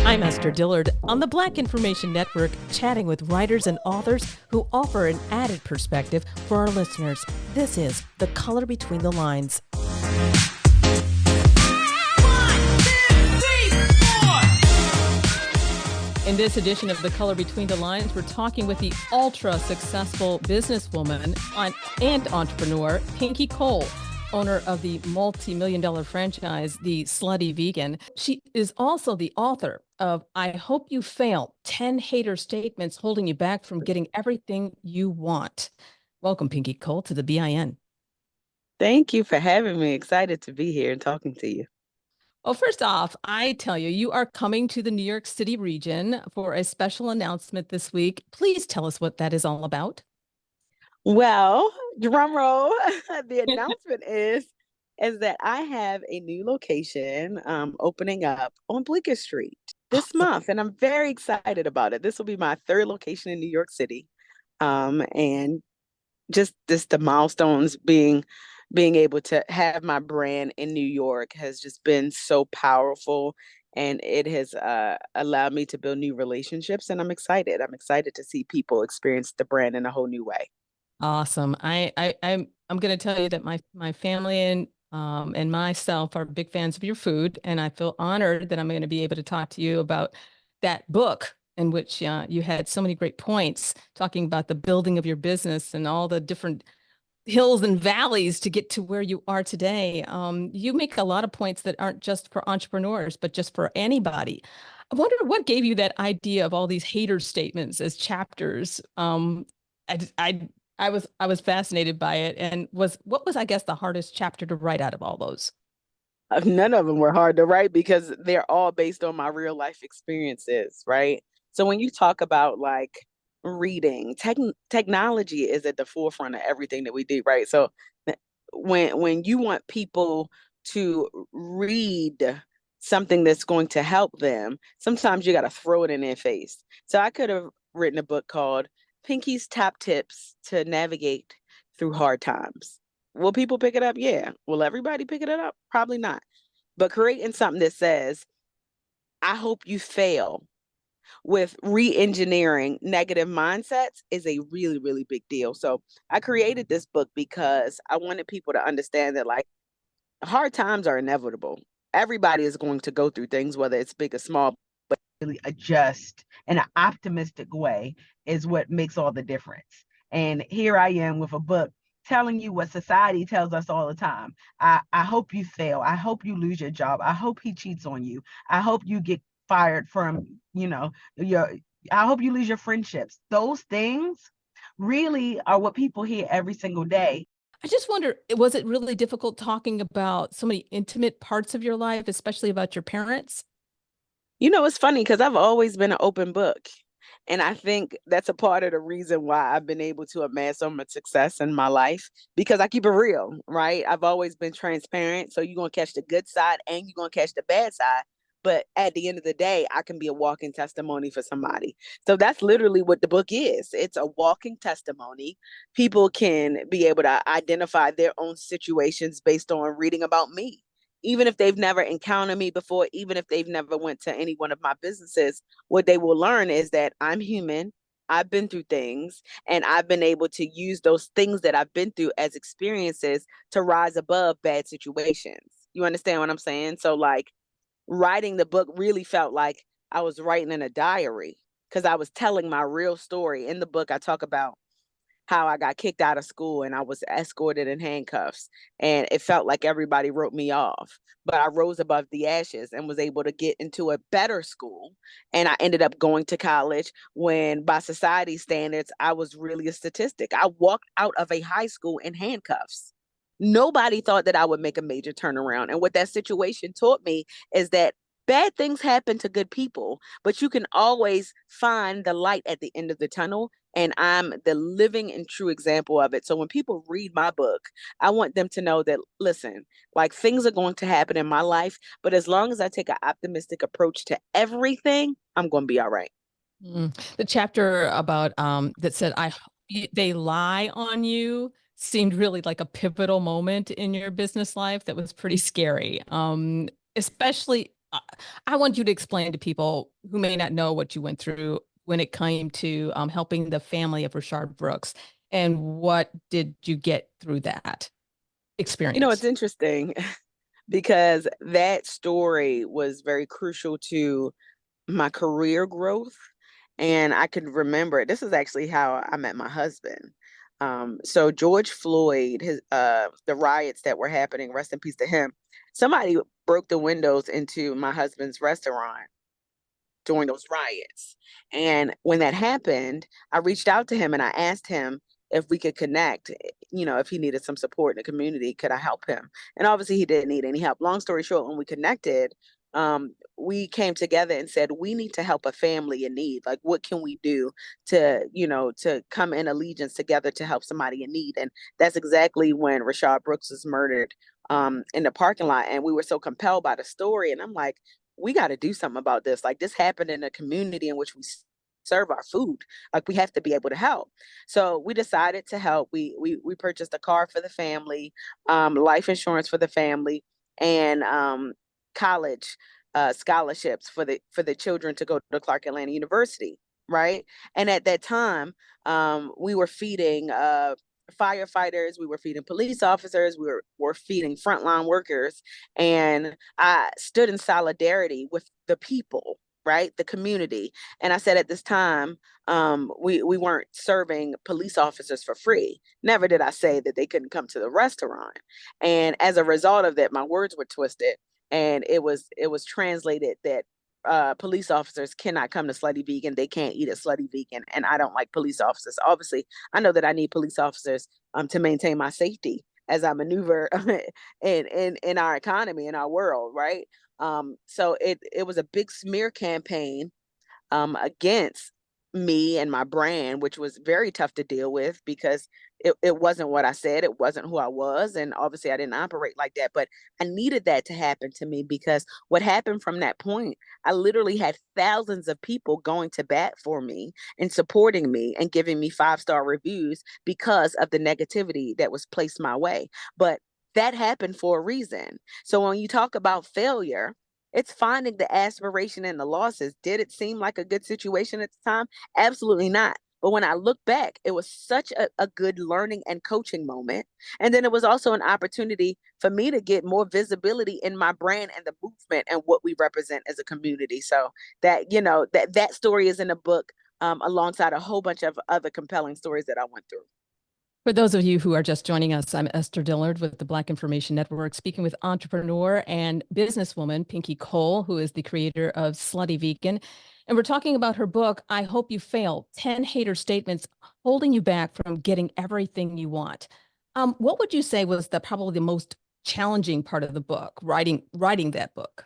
I'm Esther Dillard on the Black Information Network, chatting with writers and authors who offer an added perspective for our listeners. This is The Color Between the Lines. In this edition of The Color Between the Lines, we're talking with the ultra-successful businesswoman and entrepreneur, Pinky Cole, owner of the multi-million-dollar franchise, the Slutty Vegan. She is also the author of I Hope You Fail, 10 Hater Statements Holding You Back from Getting Everything You Want. Welcome, Pinky Cole, to the BIN. Thank you for having me. Excited to be here and talking to you. Well, first off, I tell you, you are coming to the New York City region for a special announcement this week. Please tell us what that is all about. Well, drum roll. The announcement is that I have a new location opening up on Bleecker Street this month, and I'm very excited about it. This will be my third location in New York City, and just the milestones being able to have my brand in New York has just been so powerful, and it has allowed me to build new relationships, and I'm excited. I'm excited to see people experience the brand in a whole new way. Awesome. I'm going to tell you that my family and myself are big fans of your food, and I feel honored that I'm going to be able to talk to you about that book in which you had so many great points talking about the building of your business and all the different hills and valleys to get to where you are today. You make a lot of points that aren't just for entrepreneurs, but just for anybody. I wonder what gave you that idea of all these hater statements as chapters. I was fascinated by it, and what was, I guess, the hardest chapter to write out of all those? None of them were hard to write because they're all based on my real life experiences, right? So when you talk about like reading, technology is at the forefront of everything that we do, right? So when you want people to read something that's going to help them, sometimes you got to throw it in their face. So I could have written a book called Pinky's Top Tips to Navigate Through Hard Times. Will people pick it up? Yeah. Will everybody pick it up? Probably not. But creating something that says, I hope you fail with re-engineering negative mindsets is a really, really big deal. So I created this book because I wanted people to understand that like hard times are inevitable. Everybody is going to go through things, whether it's big or small, but really adjust in an optimistic way is what makes all the difference. And here I am with a book telling you what society tells us all the time. I hope you fail. I hope you lose your job. I hope he cheats on you. I hope you get fired from, I hope you lose your friendships. Those things really are what people hear every single day. I just wonder, was it really difficult talking about so many intimate parts of your life, especially about your parents? It's funny because I've always been an open book. And I think that's a part of the reason why I've been able to amass so much success in my life because I keep it real, right? I've always been transparent. So you're going to catch the good side and you're going to catch the bad side. But at the end of the day, I can be a walking testimony for somebody. So that's literally what the book is. It's a walking testimony. People can be able to identify their own situations based on reading about me. Even if they've never encountered me before, even if they've never went to any one of my businesses, what they will learn is that I'm human. I've been through things and I've been able to use those things that I've been through as experiences to rise above bad situations. You understand what I'm saying? So like writing the book really felt like I was writing in a diary because I was telling my real story. In the book, I talk about how I got kicked out of school and I was escorted in handcuffs. And it felt like everybody wrote me off. But I rose above the ashes and was able to get into a better school. And I ended up going to college when, by society standards, I was really a statistic. I walked out of a high school in handcuffs. Nobody thought that I would make a major turnaround. And what that situation taught me is that bad things happen to good people, but you can always find the light at the end of the tunnel. And I'm the living and true example of it. So when people read my book, I want them to know that, listen, like things are going to happen in my life, but as long as I take an optimistic approach to everything, I'm going to be all right. The chapter about that said, they lie on you seemed really like a pivotal moment in your business life that was pretty scary. Especially I want you to explain to people who may not know what you went through when it came to helping the family of Rashard Brooks, and what did you get through that It's experience? interesting because that story was very crucial to my career growth. And I can remember this is actually how I met my husband. So George Floyd, the riots that were happening, rest in peace to him. Somebody broke the windows into my husband's restaurant during those riots. And when that happened, I reached out to him and I asked him if we could connect, if he needed some support in the community, could I help him? And obviously he didn't need any help. Long story short, when we connected, we came together and said, we need to help a family in need. Like, what can we do to come in allegiance together to help somebody in need? And that's exactly when Rashard Brooks was murdered in the parking lot. And we were so compelled by the story. And I'm like, we got to do something about this. Like, this happened in a community in which we serve our food. Like, we have to be able to help. So we decided to help. We purchased a car for the family, life insurance for the family, and college scholarships for the children to go to Clark Atlanta University. Right. And at that time, we were feeding firefighters, we were feeding police officers, were feeding frontline workers. And I stood in solidarity with the people, right? The community. And I said at this time, we weren't serving police officers for free. Never did I say that they couldn't come to the restaurant. And as a result of that, my words were twisted. And it was translated that police officers cannot come to Slutty Vegan. They can't eat at Slutty Vegan. And I don't like police officers. Obviously, I know that I need police officers to maintain my safety as I maneuver in our economy, in our world, right? So it was a big smear campaign against me and my brand, which was very tough to deal with because it wasn't what I said. It wasn't who I was. And obviously I didn't operate like that, but I needed that to happen to me because what happened from that point, I literally had thousands of people going to bat for me and supporting me and giving me 5-star reviews because of the negativity that was placed my way. But that happened for a reason. So when you talk about failure, it's finding the aspiration and the losses. Did it seem like a good situation at the time? Absolutely not. But when I look back, it was such a good learning and coaching moment. And then it was also an opportunity for me to get more visibility in my brand and the movement and what we represent as a community. So that story is in the book alongside a whole bunch of other compelling stories that I went through. For those of you who are just joining us, I'm Esther Dillard with the Black Information Network, speaking with entrepreneur and businesswoman Pinky Cole, who is the creator of Slutty Vegan. And we're talking about her book, I Hope You Fail, 10 Hater Statements Holding You Back from Getting Everything You Want. What would you say was probably the most challenging part of the book, writing that book?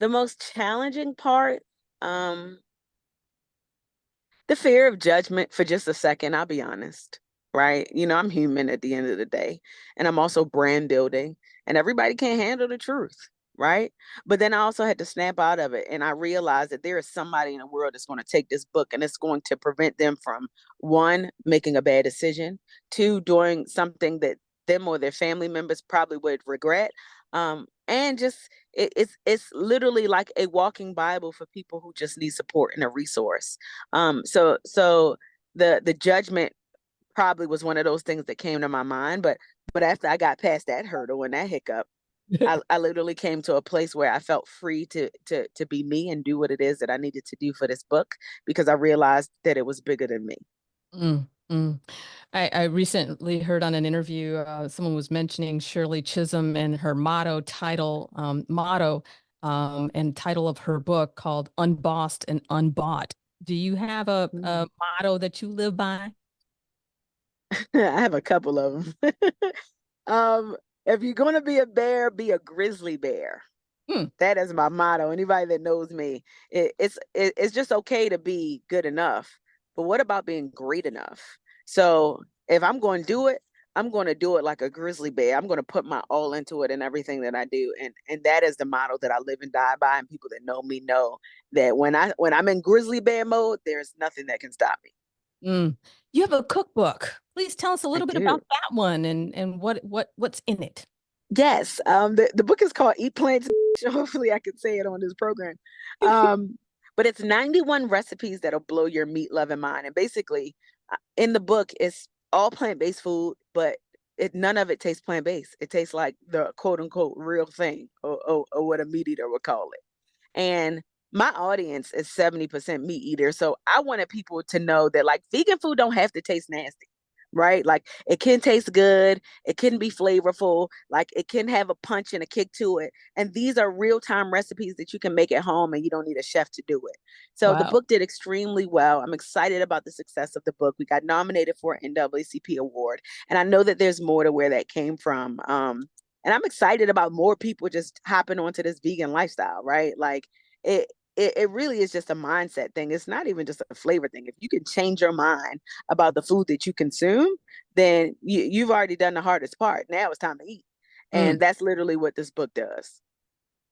The most challenging part, the fear of judgment for just a second, I'll be honest, right? I'm human at the end of the day, and I'm also brand building, and everybody can't handle the truth, right? But then I also had to snap out of it, and I realized that there is somebody in the world that's going to take this book and it's going to prevent them from, one, making a bad decision, two, doing something that them or their family members probably would regret, and just it's literally like a walking Bible for people who just need support and a resource. So the judgment probably was one of those things that came to my mind, but after I got past that hurdle and that hiccup, I literally came to a place where I felt free to be me and do what it is that I needed to do for this book because I realized that it was bigger than me. Mm, mm. I recently heard on an interview, someone was mentioning Shirley Chisholm and her and title of her book called Unbossed and Unbought. Do you have a motto that you live by? I have a couple of them. If you're going to be a bear, be a grizzly bear. Hmm. That is my motto. Anybody that knows me, it's just okay to be good enough. But what about being great enough? So if I'm going to do it, I'm going to do it like a grizzly bear. I'm going to put my all into it and everything that I do. And that is the motto that I live and die by. And people that know me know that when I'm in grizzly bear mode, there's nothing that can stop me. Mm. You have a cookbook. Please tell us a I little bit do. about that one and what's in it. Yes. The book is called Eat Plants. Hopefully I can say it on this program. Um, but it's 91 recipes that'll blow your meat loving mind. And basically, in the book, it's all plant-based food, but none of it tastes plant-based. It tastes like the quote unquote real thing, or what a meat eater would call it. And my audience is 70% meat eater. So I wanted people to know that like vegan food don't have to taste nasty, right? Like it can taste good, it can be flavorful, like it can have a punch and a kick to it. And these are real-time recipes that you can make at home and you don't need a chef to do it. So the Wow. book did extremely well. I'm excited about the success of the book. We got nominated for an NAACP award. And I know that there's more to where that came from. And I'm excited about more people just hopping onto this vegan lifestyle, right? Like it, it really is just a mindset thing. It's not even just a flavor thing. If you can change your mind about the food that you consume, then you've already done the hardest part. Now it's time to eat. And Mm. that's literally what this book does.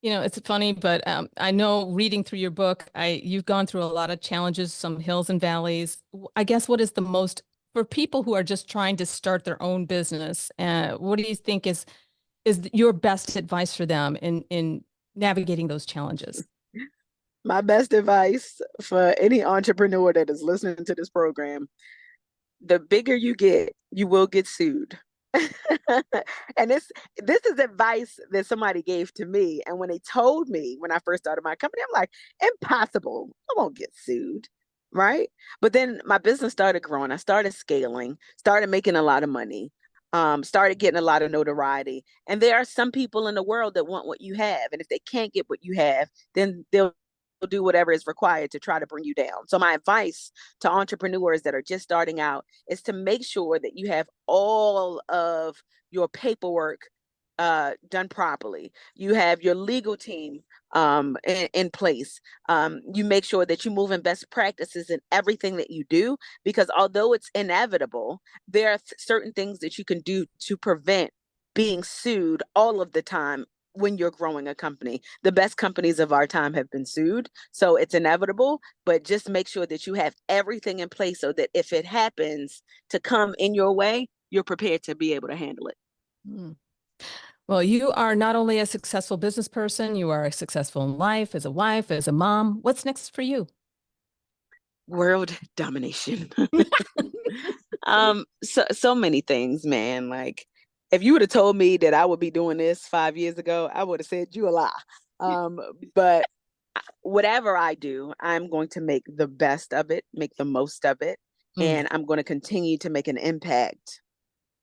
You know, it's funny, but I know reading through your book, you've gone through a lot of challenges, some hills and valleys. I guess what is the most for people who are just trying to start their own business? What do you think is your best advice for them in navigating those challenges? My best advice for any entrepreneur that is listening to this program: the bigger you get, you will get sued. And this is advice that somebody gave to me. And when they told me when I first started my company, I'm like, impossible. I won't get sued. Right. But then my business started growing. I started scaling, started making a lot of money, started getting a lot of notoriety. And there are some people in the world that want what you have. And if they can't get what you have, then they'll do whatever is required to try to bring you down. So my advice to entrepreneurs that are just starting out is to make sure that you have all of your paperwork done properly. You have your legal team in place. You make sure that you move in best practices in everything that you do, because although it's inevitable, there are certain things that you can do to prevent being sued all of the time when you're growing a company. The best companies of our time have been sued, so it's inevitable, but just make sure that you have everything in place so that if it happens to come in your way, you're prepared to be able to handle it. Mm. Well, you are not only a successful business person, you are successful in life, as a wife, as a mom. What's next for you? World domination. So many things, man. Like if you would have told me that I would be doing this 5 years ago, I would have said you a lie. Um, but whatever I do, I'm going to make the best of it, make the most of it, Mm. and I'm going to continue to make an impact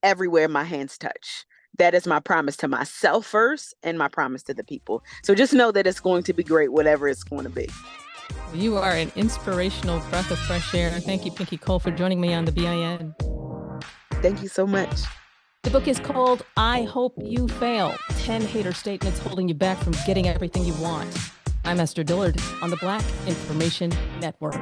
everywhere my hands touch. That is my promise to myself first and my promise to the people. So just know that it's going to be great, whatever it's going to be. You are an inspirational breath of fresh air. Thank you, Pinky Cole, for joining me on the BIN. Thank you so much. The book is called I Hope You Fail 10 Hater Statements Holding You Back from Getting Everything You Want. I'm Esther Dillard on the Black Information Network.